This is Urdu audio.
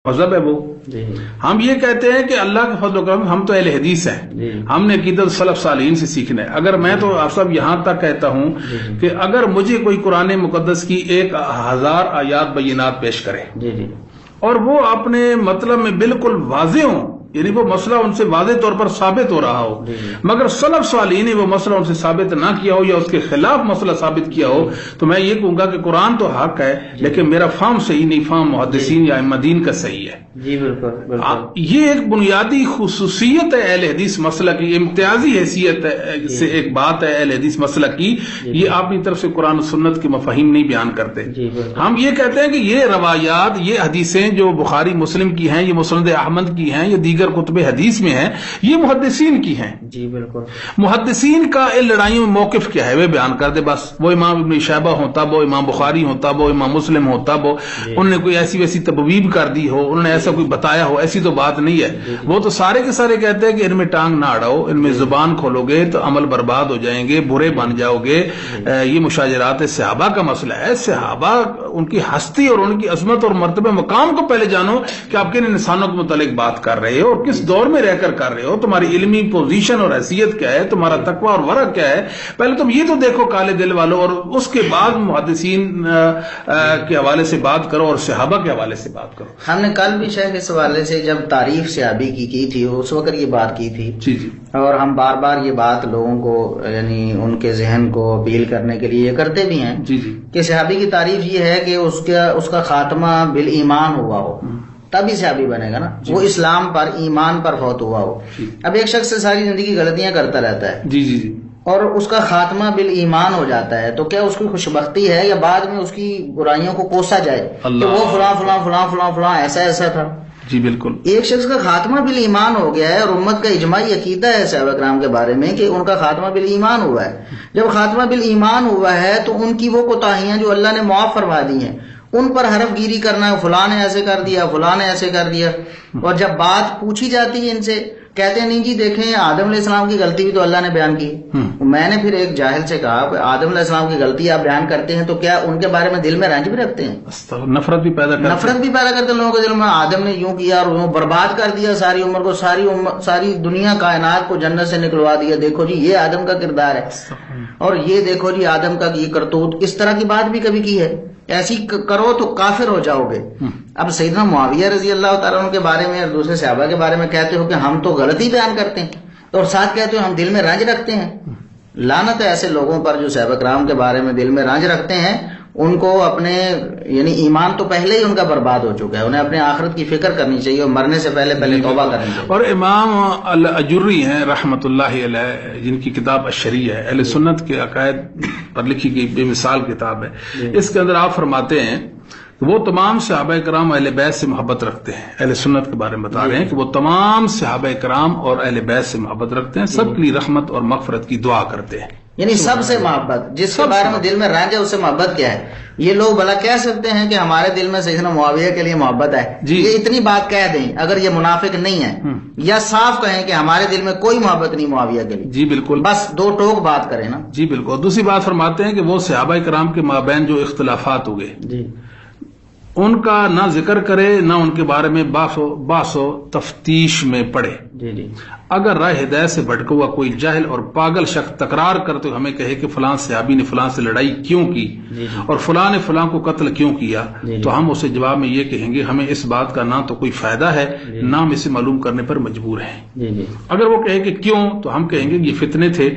مذہب ہے وہ. ہم یہ کہتے ہیں کہ اللہ کے فضل و کرم ہم تو اہل حدیث ہیں, ہم نے عقیدت سلف صالحین سے سیکھنا ہے. اگر میں تو آپ سب یہاں تک کہتا ہوں کہ اگر مجھے کوئی قرآن مقدس کی 1000 آیات بینات پیش کرے اور وہ اپنے مطلب میں بالکل واضح ہوں, یعنی وہ مسئلہ ان سے واضح طور پر ثابت ہو رہا ہو, مگر سلف صالحین نے وہ مسئلہ ان سے ثابت نہ کیا ہو یا اس کے خلاف مسئلہ ثابت کیا ہو, تو میں یہ کہوں گا کہ قرآن تو حق ہے لیکن میرا فہم صحیح نہیں, فہم محدثین یا ائمہ دین کا صحیح ہے. جی بالکل. یہ ایک بنیادی خصوصیت ہے اہل حدیث مسئلہ کی, امتیازی حیثیت سے ایک بات ہے اہل حدیث مسئلہ کی. یہ اپنی طرف سے قرآن و سنت کے مفاہیم نہیں بیان کرتے. ہم یہ کہتے ہیں کہ یہ روایات, یہ حدیثیں جو بخاری مسلم کی ہیں, یہ مسند احمد کی ہیں, یہ دیگر کتب حدیث میں ہیں, یہ محدثین کی ہیں. جی بالکل. محدثین کا ان لڑائیوں میں موقف کیا ہے وہ بیان کر دے بس. وہ امام ابن شیبہ ہوتا, وہ امام بخاری ہوتا, وہ امام مسلم ہوتا, وہ انہوں نے کوئی ایسی ویسی تبویب کر دی ہو, انہوں نے ایسا کوئی بتایا ہو, ایسی تو بات نہیں ہے. وہ تو سارے کے سارے کہتے ہیں کہ ان میں ٹانگ نہ اڑاؤ, ان میں زبان کھولو گے تو عمل برباد ہو جائیں گے, برے بن جاؤ گے. یہ مشاجرات صحابہ کا مسئلہ ہے. صحابہ ان کی ہستی اور ان کی عظمت اور مرتبہ مقام کو پہلے جانو کہ آپ کن انسانوں کے متعلق بات کر رہے ہو اور کس دور میں رہ کر رہے ہو, تمہاری علمی پوزیشن اور حیثیت کیا ہے, تمہارا تقوی اور ورع کیا ہے. پہلے تم یہ تو دیکھو کالے دل والوں, اور اس کے بعد محدثین کے حوالے سے بات کرو اور صحابہ کے حوالے سے بات کرو. ہم نے کل بھی شیخ اس حوالے سے جب تعریف صحابی کی تھی اس وقت یہ بات کی تھی. جی جی. اور ہم بار بار یہ بات لوگوں کو یعنی ان کے ذہن کو اپیل کرنے کے لیے کرتے بھی ہیں. جی جی. کہ صحابی کی تعریف یہ ہے کہ اس کا خاتمہ بالایمان ہوا ہو, تبھی صحابی بنے گا نا. وہ اسلام پر ایمان پر فوت ہوا ہو. اب ایک شخص سے ساری زندگی غلطیاں کرتا رہتا ہے جی جی جی, اور اس کا خاتمہ بالایمان ہو جاتا ہے, تو کیا اس کی خوشبختی ہے یا بعد میں اس کی برائیوں کو کوسا جائے کہ وہ فلاں فلاں فلاں فلاں فلاں ایسا تھا. جی بالکل. ایک شخص کا خاتمہ بالایمان ہو گیا ہے اور امت کا اجماعی عقیدہ ہے صحابہ کرام کے بارے میں کہ ان کا خاتمہ بالایمان ہوا ہے. جب خاتمہ بالایمان ہوا ہے تو ان کی وہ کوتاہیاں جو اللہ نے معاف فرما دی ہیں ان پر حرف گیری کرنا ہے, فلاں نے ایسے کر دیا, فلاں نے ایسے کر دیا. اور جب بات پوچھی جاتی ہے ان سے, کہتے ہیں نہیں جی دیکھیں آدم علیہ السلام کی غلطی بھی تو اللہ نے بیان کی. میں نے پھر ایک جاہل سے کہا کہ آدم علیہ السلام کی غلطی آپ بیان کرتے ہیں تو کیا ان کے بارے میں دل میں رنج بھی رکھتے ہیں؟ نفرت بھی پیدا کرتے ہیں لوگوں کے دل میں. آدم نے یوں کیا اور یوں برباد کر دیا ساری عمر کو, ساری دنیا کائنات کو جنت سے نکلوا دیا. دیکھو جی یہ آدم کا کردار ہے, اور یہ دیکھو جی آدم کا یہ کرتوت. اس طرح کی بات بھی کبھی کی ہے؟ ایسی کرو تو کافر ہو جاؤ گے. اب سیدنا معاویہ رضی اللہ تعالیٰ عنہ کے بارے میں اور دوسرے صحابہ کے بارے میں کہتے ہو کہ ہم تو غلطی بیان کرتے ہیں, اور ساتھ کہتے ہو ہم دل میں رنج رکھتے ہیں. لعنت ہے ایسے لوگوں پر جو صحابہ کرام کے بارے میں دل میں رنج رکھتے ہیں. ان کو اپنے یعنی ایمان تو پہلے ہی ان کا برباد ہو چکا ہے, انہیں اپنے آخرت کی فکر کرنی چاہیے اور مرنے سے پہلے توبہ کرنی چاہیے. اور امام الاجری ہیں رحمت اللہ علیہ, جن کی کتاب الشریعہ ہے, اہل سنت کے عقائد پر لکھی گئی بے مثال کتاب ہے. اس کے اندر آپ فرماتے ہیں کہ وہ تمام صحابہ کرام اہل بیت سے محبت رکھتے ہیں. اہل سنت کے بارے میں بتا رہے ہیں کہ وہ تمام صحابہ کرام اور اہل بیت سے محبت رکھتے ہیں, سب کے لیے رحمت اور مغفرت کی دعا کرتے ہیں. یعنی سب سے محبت, جس کے بارے میں دل میں رنج ہے اس سے محبت کیا ہے؟ یہ لوگ بھلا کہہ سکتے ہیں کہ ہمارے دل میں سیدنا معاویہ کے لیے محبت ہے؟ یہ اتنی بات کہہ دیں اگر یہ منافق نہیں ہے, یا صاف کہیں کہ ہمارے دل میں کوئی محبت نہیں معاویہ کے لیے. جی بالکل, بس دو ٹوک بات کریں نا. جی بالکل. دوسری بات فرماتے ہیں کہ وہ صحابہ کرام کے مابین جو اختلافات ہوئے ان کا نہ ذکر کرے, نہ ان کے بارے میں باس و تفتیش میں پڑے. اگر راہ ہدایت سے بھٹکا ہوا کوئی جاہل اور پاگل شخص تکرار کرتے ہمیں کہے کہ فلاں صحابی نے فلاں سے لڑائی کیوں کی اور فلاں نے فلاں کو قتل کیوں کیا, تو ہم اسے جواب میں یہ کہیں گے ہمیں اس بات کا نہ تو کوئی فائدہ ہے نہ ہم اسے معلوم کرنے پر مجبور ہیں. اگر وہ کہے کہ کیوں, تو ہم کہیں گے یہ فتنے تھے